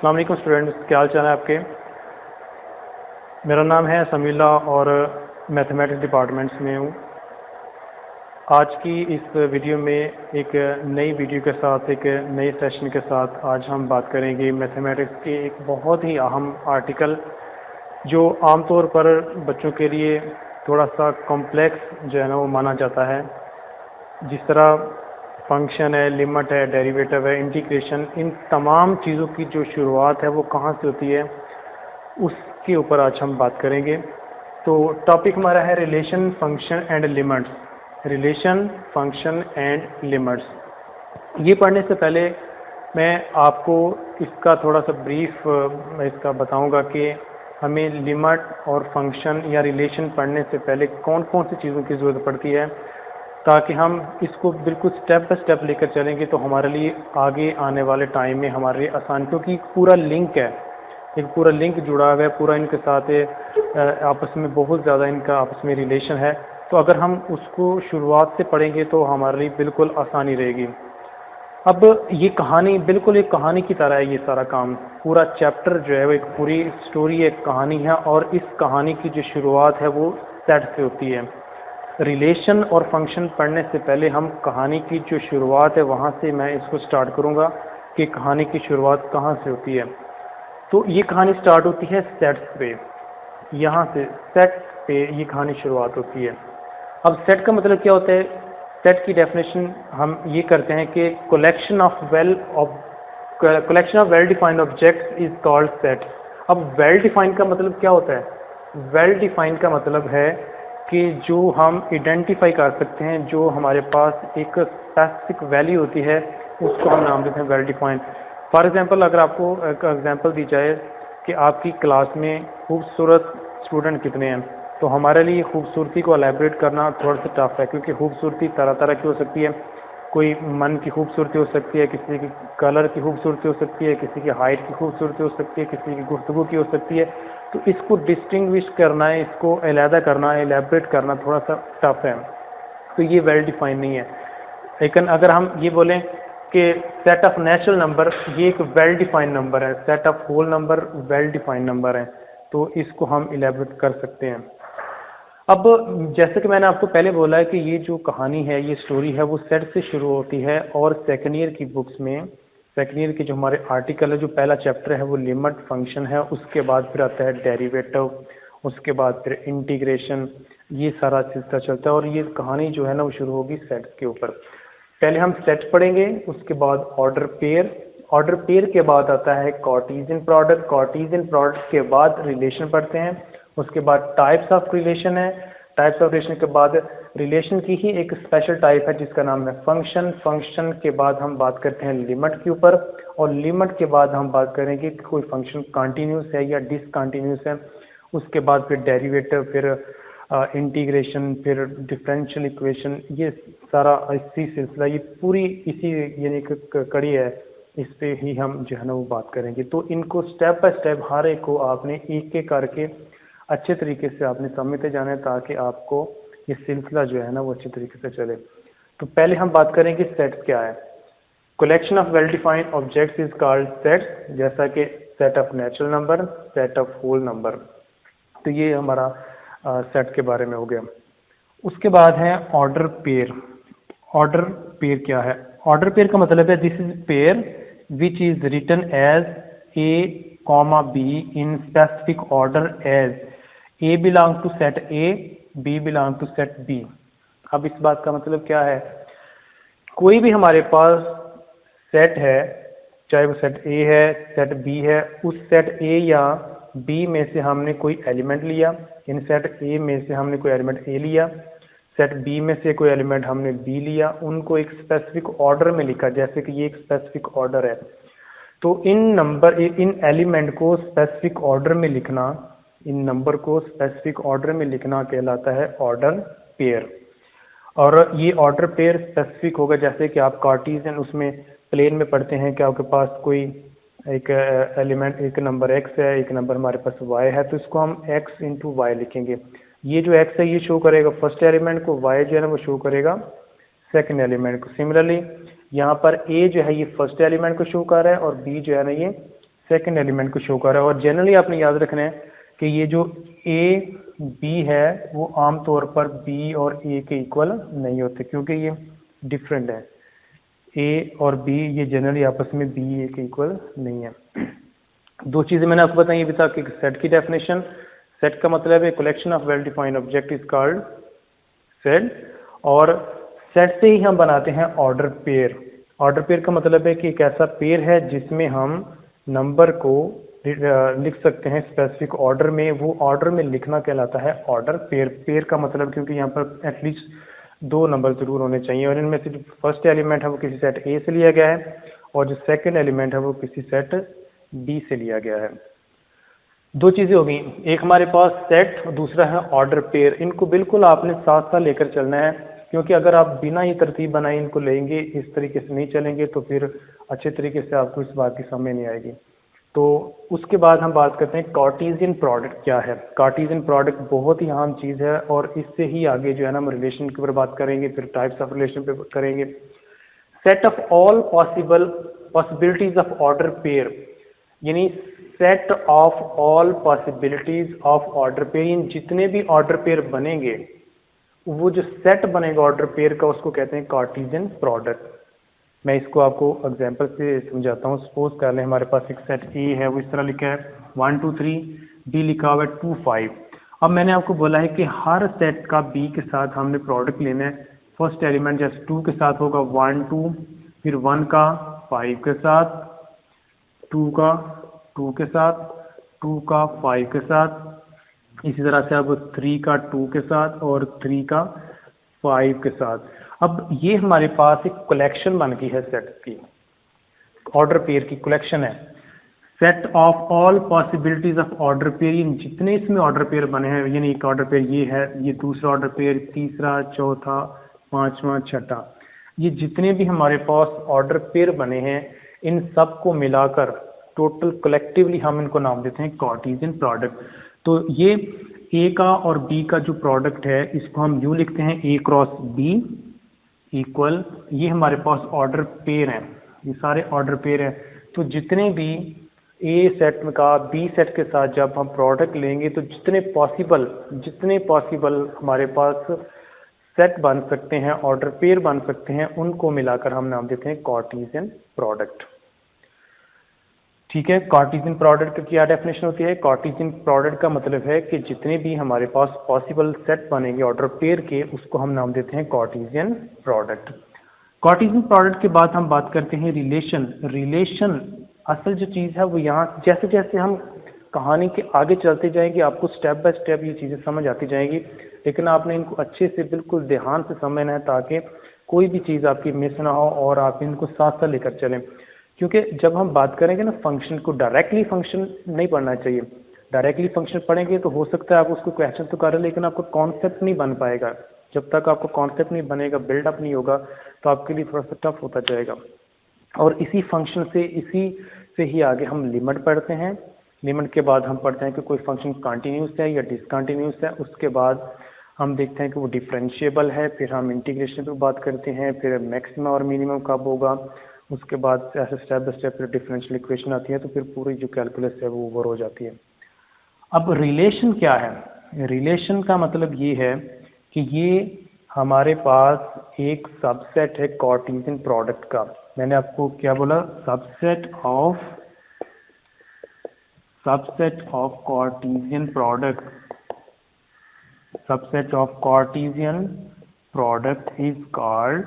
अस्सलाम वालेकुम स्टूडेंट्स, क्या हाल चाल है आपके। मेरा नाम है समीला और मैथमेटिक्स डिपार्टमेंट्स में हूँ। आज की इस वीडियो में एक नई वीडियो के साथ, एक नए सेशन के साथ आज हम बात करेंगे मैथमेटिक्स के एक बहुत ही अहम आर्टिकल जो आमतौर पर बच्चों के लिए थोड़ा सा कॉम्प्लेक्स जो है ना वो माना जाता है। जिस तरह फंक्शन है, लिमिट है, डेरिवेटिव है, इंटीग्रेशन, इन तमाम चीज़ों की जो शुरुआत है वो कहाँ से होती है उसके ऊपर आज हम बात करेंगे। तो टॉपिक हमारा है relation, function and limits. Relation, function and limits. ये पढ़ने से पहले मैं आपको इसका थोड़ा सा ब्रीफ इसका बताऊंगा कि हमें लिमिट और फंक्शन या रिलेशन पढ़ने से पहले कौन कौन सी चीज़ों की ज़रूरत पड़ती है, ताकि हम इसको बिल्कुल स्टेप बाय स्टेप लेकर चलेंगे तो हमारे लिए आगे आने वाले टाइम में हमारे लिए आसान, क्योंकि पूरा लिंक है, एक पूरा लिंक जुड़ा हुआ है, पूरा इनके साथ आपस में बहुत ज़्यादा इनका आपस में रिलेशन है। तो अगर हम उसको शुरुआत से पढ़ेंगे तो हमारे लिए बिल्कुल आसानी रहेगी। अब ये कहानी बिल्कुल एक कहानी की तरह है। ये सारा काम, पूरा चैप्टर जो है वो एक पूरी स्टोरी, एक कहानी है, और इस कहानी की जो शुरुआत है वो सेट से होती है। रिलेशन और फंक्शन पढ़ने से पहले हम कहानी की जो शुरुआत है वहाँ से मैं इसको स्टार्ट करूँगा कि कहानी की शुरुआत कहाँ से होती है। तो ये कहानी स्टार्ट होती है सेट्स पे, यहाँ से सेट पे ये कहानी शुरुआत होती है। अब सेट का मतलब क्या होता है? सेट की डेफिनेशन हम ये करते हैं कि collection of well defined objects is called set. अब वेल डिफाइंड का मतलब क्या होता है? वेल डिफाइंड का मतलब है कि जो हम आइडेंटिफाई कर सकते हैं, जो हमारे पास एक स्पेसिफिक वैल्यू होती है उसको हम नाम देते हैं वेल डिफाइंड। फॉर एग्जांपल, अगर आपको एक एग्जांपल दी जाए कि आपकी क्लास में खूबसूरत स्टूडेंट कितने हैं, तो हमारे लिए खूबसूरती को एलैबोरेट करना थोड़ा सा टफ है, क्योंकि खूबसूरती तरह तरह की हो सकती है। कोई मन की खूबसूरती हो सकती है, किसी की कलर की खूबसूरती हो सकती है, किसी की हाइट की खूबसूरती हो सकती है, किसी की गुफ्तगू की हो सकती है। तो इसको डिस्टिंग्विश करना है, इसको अलहदा करना है, एलैबोरेट करना थोड़ा सा टफ है। तो ये वेल डिफाइन नहीं है। लेकिन अगर हम ये बोलें कि सेट ऑफ नेचुरल नंबर ये एक वेल डिफाइंड नंबर है, set of whole number well defined number है, तो इसको हम इलेबोरेट कर सकते हैं। अब जैसे कि मैंने आपको पहले बोला है कि ये जो कहानी है, ये स्टोरी है, वो सेट से शुरू होती है, और सेकेंड ईयर की बुक्स में, सेकेंड ईयर के जो हमारे आर्टिकल है, जो पहला चैप्टर है वो लिमिट फंक्शन है, उसके बाद फिर आता है डेरिवेटिव, उसके बाद फिर इंटीग्रेशन, ये सारा सिलसिला चलता है। और ये कहानी जो है ना वो शुरू होगी सेट के ऊपर। पहले हम सेट पढ़ेंगे, उसके बाद ऑर्डर पेयर, ऑर्डर पेयर के बाद आता है कार्टेशियन प्रोडक्ट, कार्टेशियन प्रोडक्ट के बाद रिलेशन पढ़ते हैं, उसके बाद टाइप्स ऑफ रिलेशन है, टाइप्स ऑफ रिलेशन के बाद रिलेशन की ही एक स्पेशल टाइप है जिसका नाम है फंक्शन, फंक्शन के बाद हम बात करते हैं लिमिट के ऊपर, और लिमिट के बाद हम बात करेंगे कि कोई फंक्शन कंटिन्यूस है या डिसकंटिन्यूस है। उसके बाद फिर डेरिवेटिव, फिर इंटीग्रेशन, फिर डिफरेंशियल इक्वेशन, ये सारा इसी सिलसिला, ये पूरी इसी यानी कड़ी है, इस पे ही हम जो है ना वो बात करेंगे। तो इनको स्टेप बाय स्टेप हर एक को आपने एक एक करके अच्छे तरीके से आपने समझते जाना है, ताकि आपको ये सिलसिला जो है ना वो अच्छे तरीके से चले। तो पहले हम बात करेंगे सेट्स क्या है। Collection of well defined objects is called sets, जैसा कि set of natural number, set of whole number. तो ये हमारा सेट के बारे में हो गया। उसके बाद है ऑर्डर पेयर। ऑर्डर पेयर क्या है? ऑर्डर पेयर का मतलब है this is pair which is written as A comma B in specific order as A belong to set A, B belong to set B. अब इस बात का मतलब क्या है? कोई भी हमारे पास सेट है, चाहे वो सेट ए है, सेट बी है, उस सेट ए या बी में से हमने कोई एलिमेंट लिया, इन सेट ए में से हमने कोई एलिमेंट ए लिया, सेट बी में से कोई एलिमेंट हमने बी लिया, उनको एक स्पेसिफिक ऑर्डर में लिखा, जैसे कि ये एक स्पेसिफिक ऑर्डर है। तो इन एलिमेंट को स्पेसिफिक ऑर्डर में लिखना, इन नंबर को स्पेसिफिक ऑर्डर में लिखना कहलाता है ऑर्डर पेयर। और ये ऑर्डर पेयर स्पेसिफिक होगा, जैसे कि आप कार्टेशियन उसमें प्लेन में पढ़ते हैं कि आपके पास कोई एक एलिमेंट, एक नंबर x है, एक नंबर हमारे पास y है, तो इसको हम x इंटू वाई लिखेंगे। ये जो x है ये शो करेगा फर्स्ट एलिमेंट को, y जो है ना वो शो करेगा सेकंड एलिमेंट को। सिमिलरली यहाँ पर a जो है ये फर्स्ट एलिमेंट को शो कर रहा है, और b जो है ना ये सेकंड एलिमेंट को शो कर रहा है। और जनरली आपने याद रखना है कि ये जो ए बी है वो आमतौर पर बी और ए के इक्वल नहीं होते, क्योंकि ये डिफरेंट है। ए और बी ये जनरली आपस में बी ए के इक्वल नहीं है। दो चीज़ें मैंने आपको बताई अभी तक। एक सेट की डेफिनेशन, सेट का मतलब है collection of well defined object is called set, और सेट से ही हम बनाते हैं ऑर्डर पेयर। ऑर्डर पेयर का मतलब है कि एक ऐसा पेयर है जिसमें हम नंबर को लिख सकते हैं स्पेसिफिक ऑर्डर में। वो ऑर्डर में लिखना कहलाता है ऑर्डर पेयर। पेयर का मतलब, क्योंकि यहाँ पर एटलीस्ट दो नंबर जरूर होने चाहिए, और इनमें से जो फर्स्ट एलिमेंट है वो किसी सेट ए से लिया गया है, और जो सेकंड एलिमेंट है वो किसी सेट बी से लिया गया है। दो चीज़ें हो गई, एक हमारे पास सेट और दूसरा है ऑर्डर पेयर। इनको बिल्कुल आपने साथ साथ लेकर चलना है, क्योंकि अगर आप बिना ही तरतीब बनाए इनको लेंगे, इस तरीके से नहीं चलेंगे, तो फिर अच्छे तरीके से आपको इस बात की समझ नहीं आएगी। तो उसके बाद हम बात करते हैं कार्टेशियन प्रोडक्ट क्या है। कार्टेशियन प्रोडक्ट बहुत ही अहम चीज़ है, और इससे ही आगे जो है ना हम रिलेशन के ऊपर बात करेंगे, फिर टाइप्स ऑफ रिलेशन पे करेंगे। Set of all possibilities of order pair, यानी set of all possibilities of order pair, जितने भी ऑर्डर पेयर बनेंगे, वो जो सेट बनेगा ऑर्डर पेयर का उसको कहते हैं कार्टेशियन प्रोडक्ट। मैं इसको आपको एग्जांपल से समझाता हूँ। सपोज कर लें हमारे पास एक सेट ए है, वो इस तरह लिखा है 1 2 3, बी लिखा हुआ है 2 5। अब मैंने आपको बोला है कि हर सेट का बी के साथ हमने प्रोडक्ट लेना है। फर्स्ट एलिमेंट जैसे 2 के साथ होगा 1 2, फिर 1 का 5 के साथ, 2 का 2 के साथ, 2 का 5 के साथ, इसी तरह से अब 3 का 2 के साथ और 3 का 5 के साथ। अब ये हमारे पास एक कलेक्शन बन गई है सेट की, ऑर्डर पेयर की कलेक्शन है। Set of all possibilities of order pair, जितने इसमें ऑर्डर पेयर बने हैं, यानी एक ऑर्डर पेयर ये है, ये दूसरा ऑर्डर पेयर, तीसरा, चौथा, पांचवा, छठा, ये जितने भी हमारे पास ऑर्डर पेयर बने हैं, इन सब को मिलाकर टोटल कलेक्टिवली हम इनको नाम देते हैं कार्टेशियन प्रोडक्ट। तो ये ए का और बी का जो प्रोडक्ट है, इसको हम यूँ लिखते हैं ए क्रॉस बी इक्वल, ये हमारे पास ऑर्डर पेयर हैं, ये सारे ऑर्डर पेयर हैं। तो जितने भी ए सेट का बी सेट के साथ जब हम प्रोडक्ट लेंगे, तो जितने पॉसिबल हमारे पास सेट बन सकते हैं, ऑर्डर पेयर बन सकते हैं, उनको मिलाकर हम नाम देते हैं कार्टेशियन प्रोडक्ट। ठीक है, कार्टेशियन प्रोडक्ट की क्या डेफिनेशन होती है? कार्टेशियन प्रोडक्ट का मतलब है कि जितने भी हमारे पास पॉसिबल सेट बनेंगे ऑर्डर पेयर के, उसको हम नाम देते हैं कार्टेशियन प्रोडक्ट। कार्टेशियन प्रोडक्ट के बाद हम बात करते हैं रिलेशन। रिलेशन असल जो चीज़ है वो यहाँ, जैसे जैसे हम कहानी के आगे चलते जाएंगे, आपको स्टेप बाय स्टेप ये चीज़ें समझ आती जाएंगी, लेकिन आपने इनको अच्छे से बिल्कुल ध्यान से समझना है, ताकि कोई भी चीज़ आपकी मिस ना हो और आप इनको साथ साथ लेकर चलें। क्योंकि जब हम बात करेंगे ना फंक्शन को, डायरेक्टली फंक्शन नहीं पढ़ना चाहिए। डायरेक्टली फंक्शन पढ़ेंगे तो हो सकता है आप उसको क्वेश्चन तो कर रहे हैं, लेकिन आपका कॉन्सेप्ट नहीं बन पाएगा। जब तक आपको कॉन्सेप्ट नहीं बनेगा, बिल्डअप नहीं होगा, तो आपके लिए थोड़ा सा टफ होता जाएगा। और इसी फंक्शन से, इसी से ही आगे हम लिमिट पढ़ते हैं। लिमिट के बाद हम पढ़ते हैं कि कोई फंक्शन कंटिन्यूस है या डिसकंटिन्यूस है। उसके बाद हम देखते हैं कि वो डिफरेंशिएबल है, फिर हम इंटीग्रेशन पे बात करते हैं, फिर मैक्सिमम और मिनिमम कब होगा, उसके बाद ऐसे स्टेप बाय स्टेप फिर डिफरेंशियल इक्वेशन आती है, तो फिर पूरी जो कैलकुलस है वो ओवर हो जाती है। अब रिलेशन क्या है? रिलेशन का मतलब ये है कि ये हमारे पास एक सबसेट है कार्टेशियन प्रोडक्ट का। मैंने आपको क्या बोला? Subset of Cartesian product. Subset of Cartesian product is called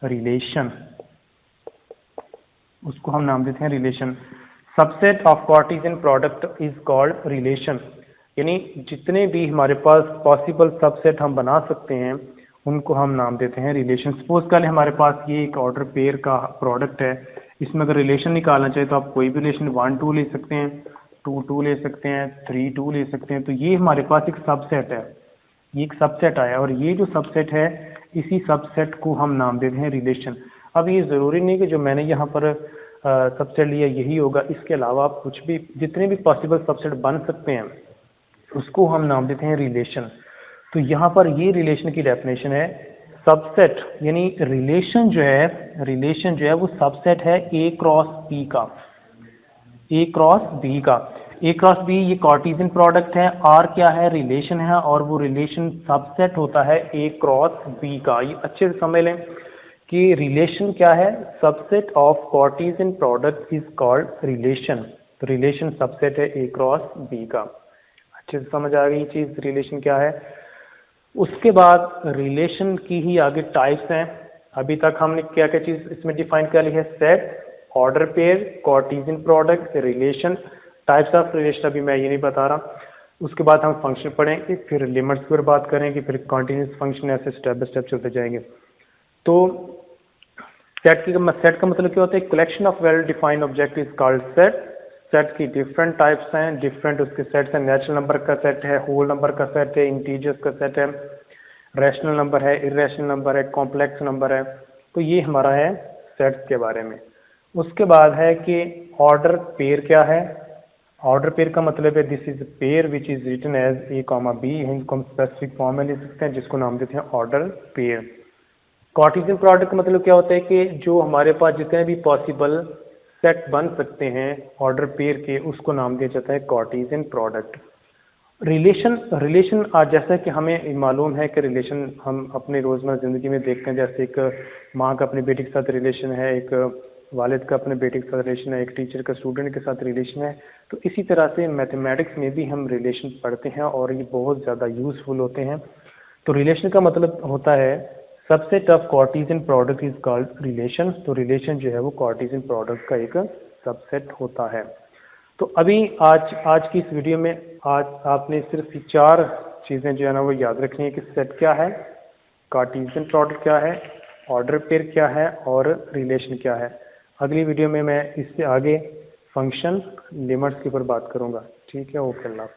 relation. उसको हम नाम देते हैं relation. Subset of Cartesian product is called relation, यानी जितने भी हमारे पास पॉसिबल सबसेट हम बना सकते हैं, उनको हम नाम देते हैं रिलेशन। सपोज कर लें हमारे पास ये एक ऑर्डर पेयर का प्रोडक्ट है, इसमें अगर रिलेशन निकालना चाहिए तो आप कोई भी रिलेशन 1 2 ले सकते हैं, 2 2 ले सकते हैं, 3 2 ले सकते हैं। तो ये हमारे पास एक सबसेट है, ये एक सबसेट आया, और ये जो सबसेट है, इसी सबसेट को हम नाम देते हैं रिलेशन। अब ये ज़रूरी नहीं कि जो मैंने यहाँ पर सबसेट लिया यही होगा, इसके अलावा आप कुछ भी, जितने भी पॉसिबल सबसेट बन सकते हैं, उसको हम नाम देते हैं रिलेशन। तो यहाँ पर ये रिलेशन की डेफिनेशन है, सबसेट यानी रिलेशन जो है वो सबसेट है ए क्रॉस पी का। ए क्रॉस बी का। ए क्रॉस बी ये कार्टेशियन प्रोडक्ट है, आर क्या है, रिलेशन है, और वो रिलेशन सबसेट होता है ए क्रॉस बी का। ये अच्छे से समझ लें कि रिलेशन क्या है, subset of Cartesian product is called relation. तो रिलेशन सबसेट है ए क्रॉस बी का। अच्छे से समझ आ गई ये चीज, रिलेशन क्या है। उसके बाद रिलेशन की ही आगे टाइप्स हैं। अभी तक हमने क्या क्या चीज इसमें डिफाइन कर ली है, set, order pair, Cartesian product, relation. Types of relation अभी मैं ये नहीं बता रहा। उसके बाद हम फंक्शन पढ़ेंगे, फिर लिमिट्स पर बात करेंगे, फिर कंटीन्यूअस फंक्शन, ऐसे स्टेप बाय स्टेप चलते जाएंगे। तो सेट का मतलब क्या होता है, collection of well defined object is called set. Set की डिफरेंट टाइप्स हैं, डिफरेंट उसके सेट्स हैं। नेचुरल नंबर का सेट है, होल नंबर का सेट है, इंटीजर्स का सेट है, रैशनल नंबर है, इरेशनल नंबर है, कॉम्प्लेक्स नंबर है। तो ये हमारा है सेट्स के बारे में। उसके बाद है कि ऑर्डर पेयर क्या है। ऑर्डर पेयर का मतलब है this is pair which is written as A comma B. इनको हम स्पेसिफिक फॉर्म में लिख सकते हैं जिसको नाम देते हैं ऑर्डर पेयर। कार्टेशियन प्रोडक्ट का मतलब क्या होता है कि जो हमारे पास जितने भी पॉसिबल सेट बन सकते हैं ऑर्डर पेयर के, उसको नाम दिया जाता है कार्टेशियन प्रोडक्ट। रिलेशन आज जैसा कि हमें मालूम है कि रिलेशन हम अपने रोज़मर्रा ज़िंदगी में देखते हैं, जैसे एक माँ का अपने बेटे के साथ रिलेशन है, एक वालिद का अपने बेटे के साथ रिलेशन है, एक टीचर का स्टूडेंट के साथ रिलेशन है। तो इसी तरह से मैथमेटिक्स में भी हम रिलेशन पढ़ते हैं और ये बहुत ज़्यादा यूज़फुल होते हैं। तो रिलेशन का मतलब होता है subset of Cartesian product is called relation. तो रिलेशन जो है वो कार्टेशियन प्रोडक्ट का एक सबसेट होता है। तो अभी आज की इस वीडियो में आज आपने सिर्फ 4 चीज़ें जो है ना वो याद रखनी है कि सेट क्या है, कार्टेशियन प्रोडक्ट क्या है, ऑर्डर पेयर क्या है और रिलेशन क्या है। अगली वीडियो में मैं इससे आगे फंक्शन लिमिट्स के ऊपर बात करूंगा। ठीक है, ओके, अल्लाह।